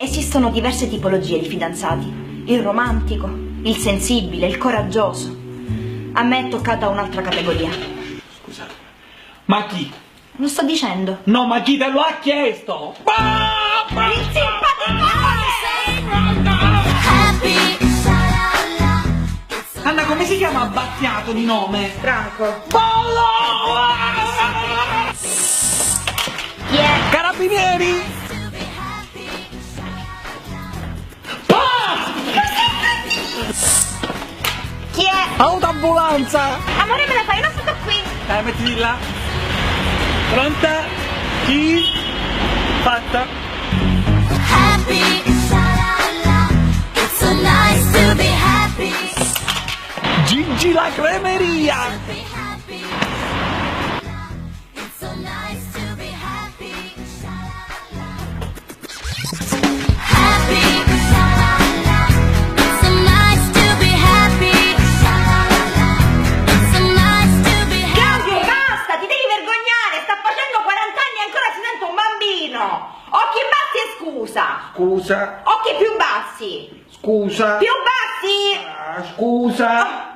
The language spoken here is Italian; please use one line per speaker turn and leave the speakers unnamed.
Esistono diverse tipologie di fidanzati. Il romantico, il sensibile, il coraggioso. A me è toccata un'altra categoria.
Scusa, ma chi?
Lo sto dicendo.
No, ma chi te lo ha chiesto?
Il simpaticone!
Anna, come si chiama Battiato di nome?
Franco.
Pollo!
Chi è?
Carabinieri!
Chi è?
Autoambulanza!
Amore, me la fai una foto qui?
Dai, mettiti là. Pronta? Chi? Fatta.
Happy, sha-la-la. It's so nice to be happy.
Gigi la cremeria!
Be happy. It's so nice to be happy. Sha-la-la. Happy, sha-la-la. It's so nice to be happy. Sha-la-la. It's so nice to be happy.
Claudio, basta, ti devi vergognare, sta facendo 40 anni e ancora si sente un bambino. Occhi bassi e scusa.
Scusa.
Occhi più bassi.
Scusa.
Più bassi.
Scusa.